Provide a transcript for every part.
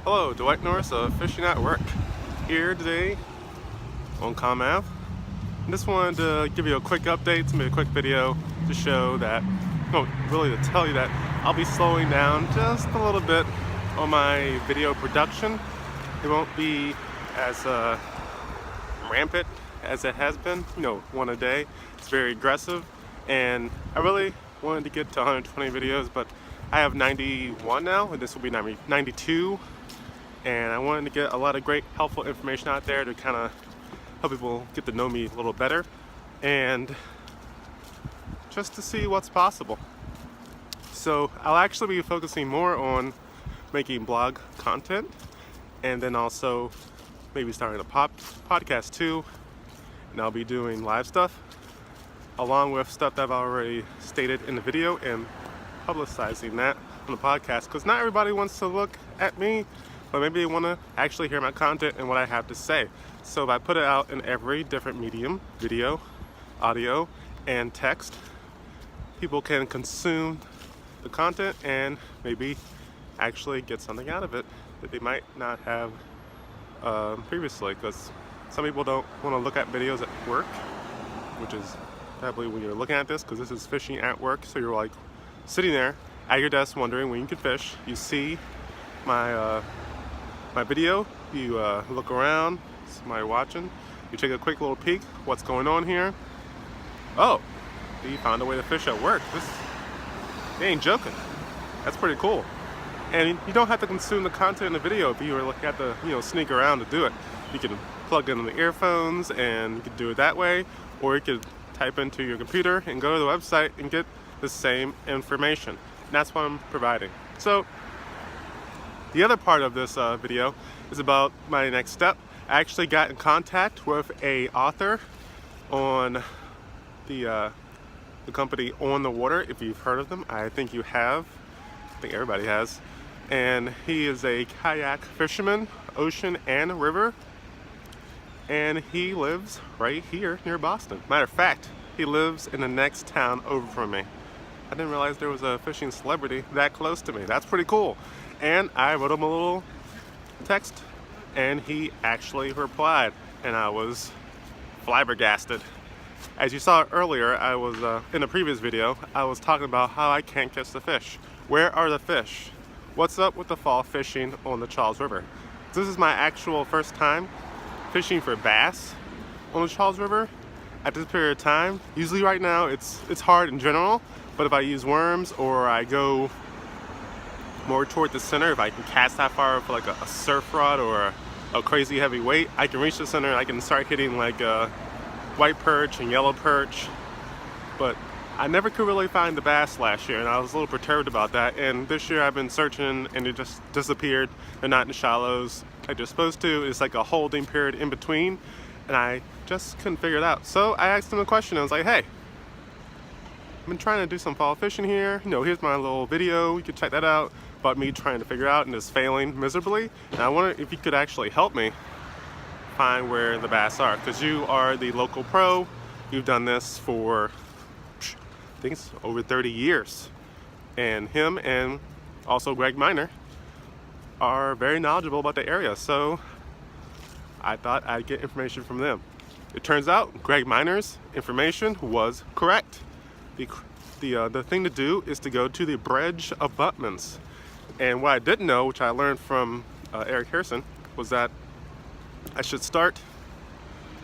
Hello, Dwight Norris of Fishing at Work, here today on Comm. Just wanted to give you a quick update, to make a quick video to show that, no, really to tell you that I'll be slowing down just a little bit on my video production. It won't be as rampant as it has been, one a day. It's very aggressive, and I really wanted to get to 120 videos, but I have 91 now, and this will be 92. And I wanted to get a lot of great helpful information out there to kind of help people get to know me a little better and just to see what's possible. So I'll actually be focusing more on making blog content, and then also maybe starting a podcast too, and I'll be doing live stuff along with stuff that I've already stated in the video and publicizing that on the podcast, because not everybody wants to look at me, but maybe they want to actually hear my content and what I have to say. So if I put it out in every different medium, video, audio, and text, people can consume the content and maybe actually get something out of it that they might not have previously, because some people don't want to look at videos at work, which is probably when you're looking at this, because this is fishing at work. So you're like sitting there at your desk wondering when you can fish. You see my video, you look around, somebody watching, you take a quick little peek, what's going on here? Oh, you found a way to fish at work. They ain't joking. That's pretty cool. And you don't have to consume the content in the video if you were have to sneak around to do it. You can plug in the earphones and you can do it that way, or you could type into your computer and go to the website and get the same information. And that's what I'm providing. So the other part of this video is about my next step. I actually got in contact with a author on the company On the Water, if you've heard of them. I think you have. I think everybody has. And he is a kayak fisherman, ocean and river. And he lives right here near Boston. Matter of fact, he lives in the next town over from me. I didn't realize there was a fishing celebrity that close to me. That's pretty cool. And I wrote him a little text, and he actually replied, and I was flabbergasted. As you saw earlier, I was in the previous video, I was talking about how I can't catch the fish. Where are the fish? What's up with the fall fishing on the Charles River? This is my actual first time fishing for bass on the Charles River at this period of time. Usually right now it's hard in general, but if I use worms or I go more toward the center, if I can cast that far for like a surf rod or a crazy heavy weight, I can reach the center and I can start hitting like white perch and yellow perch. But I never could really find the bass last year, and I was a little perturbed about that. And this year I've been searching and it just disappeared. They're not in the shallows like they're supposed to. It's like a holding period in between, and I just couldn't figure it out. So I asked him a question. I was like, hey, I've been trying to do some fall fishing here. Here's my little video. You can check that out about me trying to figure out and just failing miserably. And I wonder if you could actually help me find where the bass are, because you are the local pro. You've done this for, I think it's over 30 years. And him and also Greg Miner are very knowledgeable about the area. So I thought I'd get information from them. It turns out Greg Miner's information was correct. The thing to do is to go to the bridge abutments. And what I didn't know, which I learned from Eric Harrison, was that I should start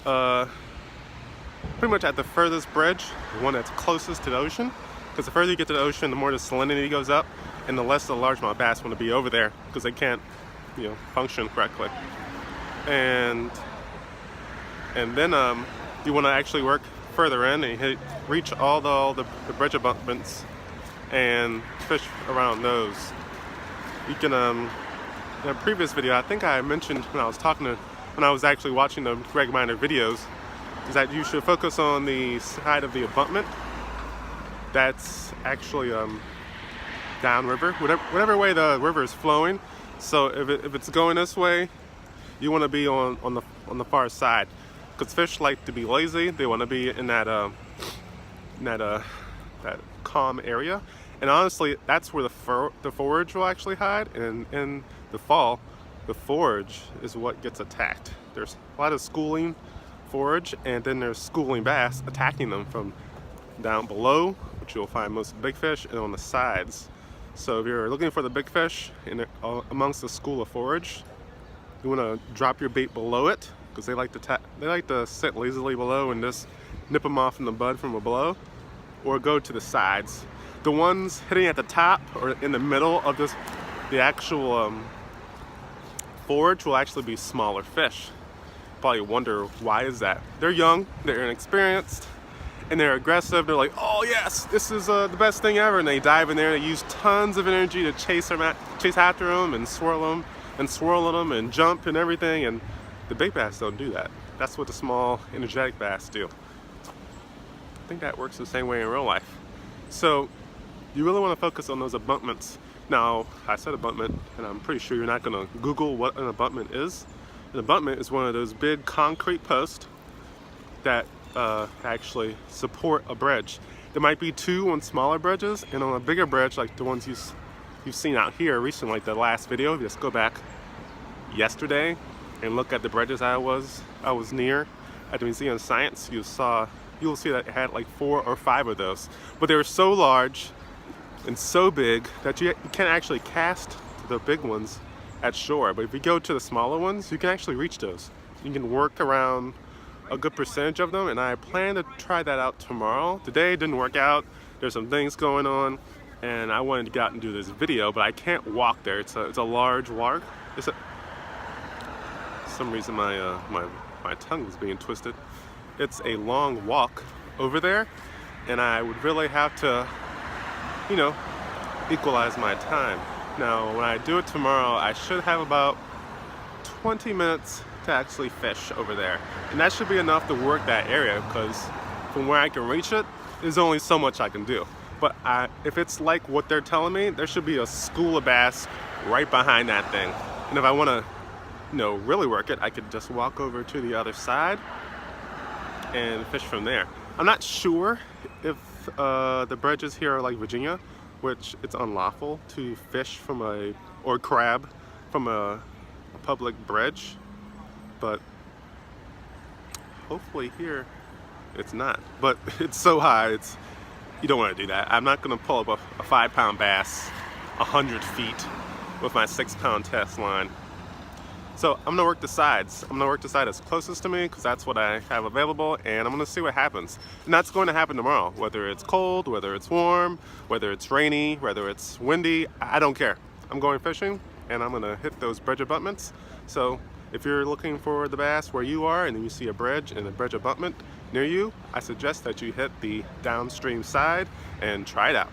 pretty much at the furthest bridge, the one that's closest to the ocean. Because the further you get to the ocean, the more the salinity goes up, and the less the largemouth bass want to be over there because they can't, function correctly. And then you want to actually work further in and reach all the bridge abutments and fish around those. You can in a previous video, I think I mentioned when I was actually watching the Greg Miner videos, is that you should focus on the side of the abutment that's actually downriver, whatever way the river is flowing. So if it's going this way, you want to be on the far side, because fish like to be lazy. They want to be in that calm area. And honestly, that's where the forage will actually hide. And in the fall, the forage is what gets attacked. There's a lot of schooling forage, and then there's schooling bass attacking them from down below, which you'll find most big fish, and on the sides. So if you're looking for the big fish amongst the school of forage, you want to drop your bait below it, because they like to sit lazily below and just nip them off in the bud from below, or go to the sides. The ones hitting at the top or in the middle of the actual forage will actually be smaller fish. Probably wonder why is that. They're young, they're inexperienced, and they're aggressive. They're like, oh yes, this is the best thing ever, and they dive in there and they use tons of energy to chase after them and swirl them and jump and everything. And the big bass don't do that. That's what the small energetic bass do. I think that works the same way in real life. So you really want to focus on those abutments. Now, I said abutment, and I'm pretty sure you're not going to Google what an abutment is. An abutment is one of those big concrete posts that actually support a bridge. There might be two on smaller bridges, and on a bigger bridge, like the ones you've seen out here recently, like the last video, if you just go back yesterday and look at the bridges I was near at the Museum of Science, you'll see that it had like 4 or 5 of those. But they were so large and so big that you can't actually cast the big ones at shore. But if you go to the smaller ones, you can actually reach those. You can work around a good percentage of them, and I plan to try that out tomorrow. Today it didn't work out. There's some things going on, and I wanted to get out and do this video, but I can't walk there. It's a large walk. For some reason my tongue is being twisted. It's a long walk over there, and I would really have to, equalize my time. Now, when I do it tomorrow, I should have about 20 minutes to actually fish over there. And that should be enough to work that area, because from where I can reach it, there's only so much I can do. But if it's like what they're telling me, there should be a school of bass right behind that thing. And if I want to, really work it, I could just walk over to the other side and fish from there. I'm not sure if the bridges here are like Virginia, which it's unlawful to fish or crab from a public bridge, but hopefully here it's not. But it's so high, you don't want to do that. I'm not going to pull up a 5-pound bass 100 feet with my 6-pound test line. So I'm going to work the sides. I'm going to work the side that's closest to me, because that's what I have available, and I'm going to see what happens. And that's going to happen tomorrow, whether it's cold, whether it's warm, whether it's rainy, whether it's windy. I don't care. I'm going fishing, and I'm going to hit those bridge abutments. So if you're looking for the bass where you are, and then you see a bridge and a bridge abutment near you, I suggest that you hit the downstream side and try it out.